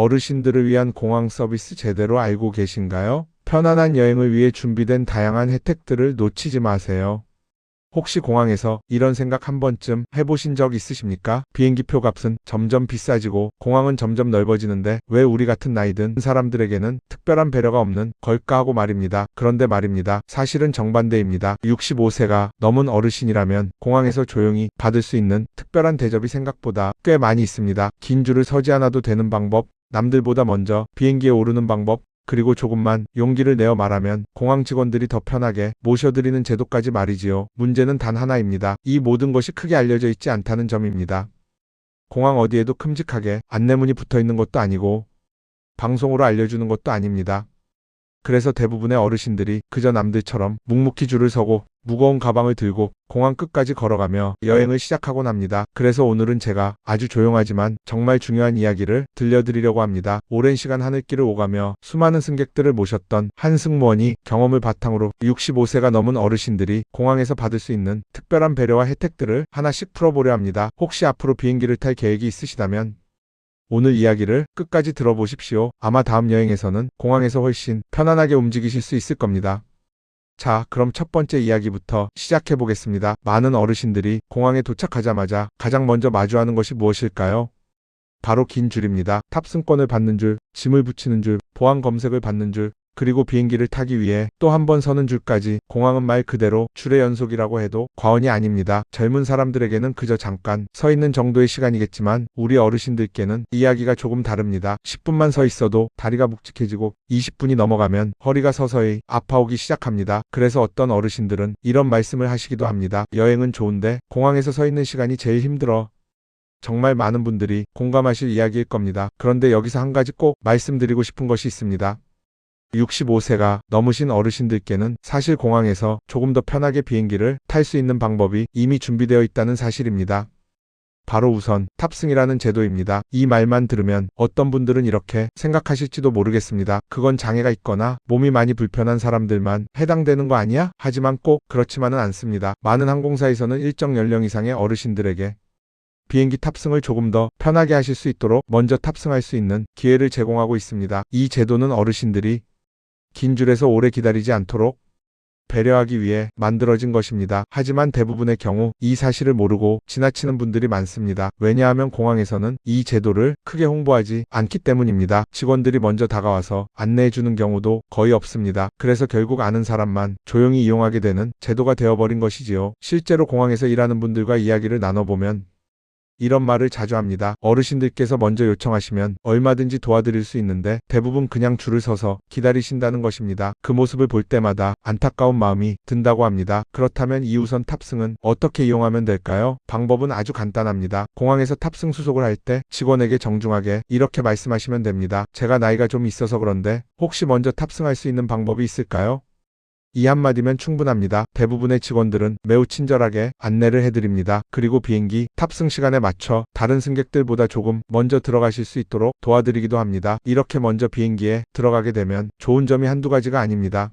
어르신들을 위한 공항 서비스 제대로 알고 계신가요? 편안한 여행을 위해 준비된 다양한 혜택들을 놓치지 마세요. 혹시 공항에서 이런 생각 한 번쯤 해보신 적 있으십니까? 비행기표 값은 점점 비싸지고 공항은 점점 넓어지는데 왜 우리 같은 나이 든 사람들에게는 특별한 배려가 없는 걸까 하고 말입니다. 그런데 말입니다. 사실은 정반대입니다. 65세가 넘은 어르신이라면 공항에서 조용히 받을 수 있는 특별한 대접이 생각보다 꽤 많이 있습니다. 긴 줄을 서지 않아도 되는 방법, 남들보다 먼저 비행기에 오르는 방법, 그리고 조금만 용기를 내어 말하면 공항 직원들이 더 편하게 모셔드리는 제도까지 말이지요. 문제는 단 하나입니다. 이 모든 것이 크게 알려져 있지 않다는 점입니다. 공항 어디에도 큼직하게 안내문이 붙어 있는 것도 아니고 방송으로 알려주는 것도 아닙니다. 그래서 대부분의 어르신들이 그저 남들처럼 묵묵히 줄을 서고 무거운 가방을 들고 공항 끝까지 걸어가며 여행을 시작하곤 합니다. 그래서 오늘은 제가 아주 조용하지만 정말 중요한 이야기를 들려드리려고 합니다. 오랜 시간 하늘길을 오가며 수많은 승객들을 모셨던 한 승무원이 경험을 바탕으로 65세가 넘은 어르신들이 공항에서 받을 수 있는 특별한 배려와 혜택들을 하나씩 풀어보려 합니다. 혹시 앞으로 비행기를 탈 계획이 있으시다면 오늘 이야기를 끝까지 들어보십시오. 아마 다음 여행에서는 공항에서 훨씬 편안하게 움직이실 수 있을 겁니다. 자, 그럼 첫 번째 이야기부터 시작해 보겠습니다. 많은 어르신들이 공항에 도착하자마자 가장 먼저 마주하는 것이 무엇일까요? 바로 긴 줄입니다. 탑승권을 받는 줄, 짐을 붙이는 줄, 보안 검색을 받는 줄, 그리고 비행기를 타기 위해 또 한 번 서는 줄까지 공항은 말 그대로 줄의 연속이라고 해도 과언이 아닙니다. 젊은 사람들에게는 그저 잠깐 서 있는 정도의 시간이겠지만 우리 어르신들께는 이야기가 조금 다릅니다. 10분만 서 있어도 다리가 묵직해지고 20분이 넘어가면 허리가 서서히 아파오기 시작합니다. 그래서 어떤 어르신들은 이런 말씀을 하시기도 합니다. 여행은 좋은데 공항에서 서 있는 시간이 제일 힘들어. 정말 많은 분들이 공감하실 이야기일 겁니다. 그런데 여기서 한 가지 꼭 말씀드리고 싶은 것이 있습니다. 65세가 넘으신 어르신들께는 사실 공항에서 조금 더 편하게 비행기를 탈 수 있는 방법이 이미 준비되어 있다는 사실입니다. 바로 우선 탑승이라는 제도입니다. 이 말만 들으면 어떤 분들은 이렇게 생각하실지도 모르겠습니다. 그건 장애가 있거나 몸이 많이 불편한 사람들만 해당되는 거 아니야? 하지만 꼭 그렇지만은 않습니다. 많은 항공사에서는 일정 연령 이상의 어르신들에게 비행기 탑승을 조금 더 편하게 하실 수 있도록 먼저 탑승할 수 있는 기회를 제공하고 있습니다. 이 제도는 어르신들이 긴 줄에서 오래 기다리지 않도록 배려하기 위해 만들어진 것입니다. 하지만 대부분의 경우 이 사실을 모르고 지나치는 분들이 많습니다. 왜냐하면 공항에서는 이 제도를 크게 홍보하지 않기 때문입니다. 직원들이 먼저 다가와서 안내해주는 경우도 거의 없습니다. 그래서 결국 아는 사람만 조용히 이용하게 되는 제도가 되어버린 것이지요. 실제로 공항에서 일하는 분들과 이야기를 나눠보면 이런 말을 자주 합니다. 어르신들께서 먼저 요청하시면 얼마든지 도와드릴 수 있는데 대부분 그냥 줄을 서서 기다리신다는 것입니다. 그 모습을 볼 때마다 안타까운 마음이 든다고 합니다. 그렇다면 2호선 탑승은 어떻게 이용하면 될까요? 방법은 아주 간단합니다. 공항에서 탑승 수속을 할 때 직원에게 정중하게 이렇게 말씀하시면 됩니다. 제가 나이가 좀 있어서 그런데 혹시 먼저 탑승할 수 있는 방법이 있을까요? 이 한마디면 충분합니다. 대부분의 직원들은 매우 친절하게 안내를 해드립니다. 그리고 비행기 탑승 시간에 맞춰 다른 승객들보다 조금 먼저 들어가실 수 있도록 도와드리기도 합니다. 이렇게 먼저 비행기에 들어가게 되면 좋은 점이 한두 가지가 아닙니다.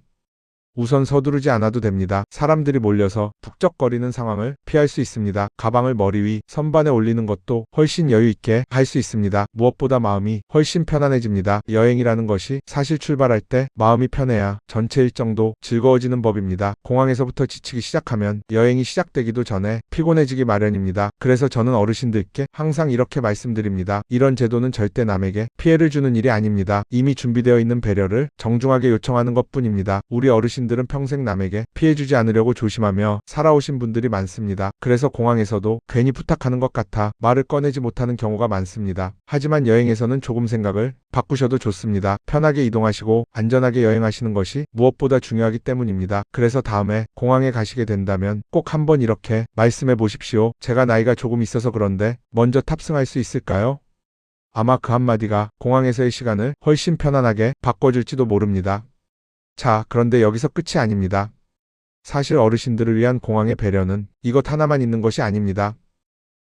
우선 서두르지 않아도 됩니다. 사람들이 몰려서 북적거리는 상황을 피할 수 있습니다. 가방을 머리 위 선반에 올리는 것도 훨씬 여유 있게 할 수 있습니다. 무엇보다 마음이 훨씬 편안해집니다. 여행이라는 것이 사실 출발할 때 마음이 편해야 전체 일정도 즐거워지는 법입니다. 공항에서부터 지치기 시작하면 여행이 시작되기도 전에 피곤해지기 마련입니다. 그래서 저는 어르신들께 항상 이렇게 말씀드립니다. 이런 제도는 절대 남에게 피해를 주는 일이 아닙니다. 이미 준비되어 있는 배려를 정중하게 요청하는 것뿐입니다. 우리 어르신들은 평생 남에게 피해주지 않으려고 조심하며 살아오신 분들이 많습니다. 그래서 공항에서도 괜히 부탁하는 것 같아 말을 꺼내지 못하는 경우가 많습니다. 하지만 여행에서는 조금 생각을 바꾸셔도 좋습니다. 편하게 이동하시고 안전하게 여행하시는 것이 무엇보다 중요하기 때문입니다. 그래서 다음에 공항에 가시게 된다면 꼭 한번 이렇게 말씀해 보십시오. 제가 나이가 조금 있어서 그런데 먼저 탑승할 수 있을까요? 아마 그 한마디가 공항에서의 시간을 훨씬 편안하게 바꿔줄지도 모릅니다. 자, 그런데 여기서 끝이 아닙니다. 사실 어르신들을 위한 공항의 배려는 이것 하나만 있는 것이 아닙니다.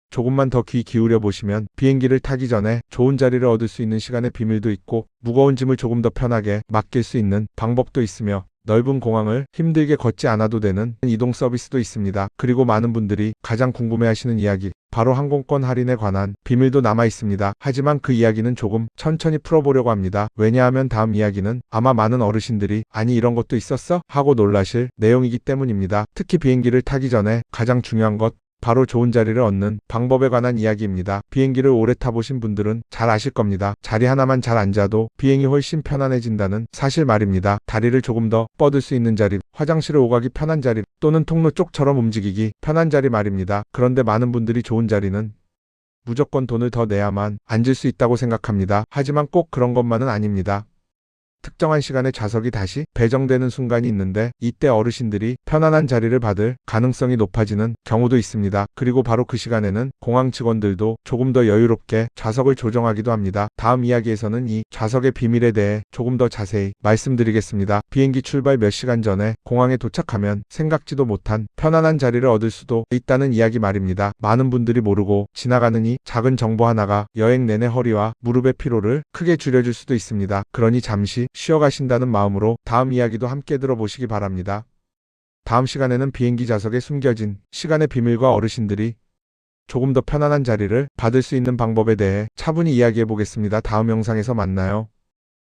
조금만 더 귀 기울여 보시면 비행기를 타기 전에 좋은 자리를 얻을 수 있는 시간의 비밀도 있고 무거운 짐을 조금 더 편하게 맡길 수 있는 방법도 있으며 넓은 공항을 힘들게 걷지 않아도 되는 이동 서비스도 있습니다. 그리고 많은 분들이 가장 궁금해하시는 이야기, 바로 항공권 할인에 관한 비밀도 남아 있습니다. 하지만 그 이야기는 조금 천천히 풀어보려고 합니다. 왜냐하면 다음 이야기는 아마 많은 어르신들이 아니 이런 것도 있었어? 하고 놀라실 내용이기 때문입니다. 특히 비행기를 타기 전에 가장 중요한 것, 바로 좋은 자리를 얻는 방법에 관한 이야기입니다. 비행기를 오래 타보신 분들은 잘 아실 겁니다. 자리 하나만 잘 앉아도 비행이 훨씬 편안해진다는 사실 말입니다. 다리를 조금 더 뻗을 수 있는 자리, 화장실을 오가기 편한 자리, 또는 통로 쪽처럼 움직이기 편한 자리 말입니다. 그런데 많은 분들이 좋은 자리는 무조건 돈을 더 내야만 앉을 수 있다고 생각합니다. 하지만 꼭 그런 것만은 아닙니다. 특정한 시간에 좌석이 다시 배정되는 순간이 있는데 이때 어르신들이 편안한 자리를 받을 가능성이 높아지는 경우도 있습니다. 그리고 바로 그 시간에는 공항 직원들도 조금 더 여유롭게 좌석을 조정하기도 합니다. 다음 이야기에서는 이 좌석의 비밀에 대해 조금 더 자세히 말씀드리겠습니다. 비행기 출발 몇 시간 전에 공항에 도착하면 생각지도 못한 편안한 자리를 얻을 수도 있다는 이야기 말입니다. 많은 분들이 모르고 지나가는 이 작은 정보 하나가 여행 내내 허리와 무릎의 피로를 크게 줄여줄 수도 있습니다. 그러니 잠시 쉬어가신다는 마음으로 다음 이야기도 함께 들어보시기 바랍니다. 다음 시간에는 비행기 좌석에 숨겨진 시간의 비밀과 어르신들이 조금 더 편안한 자리를 받을 수 있는 방법에 대해 차분히 이야기해 보겠습니다. 다음 영상에서 만나요.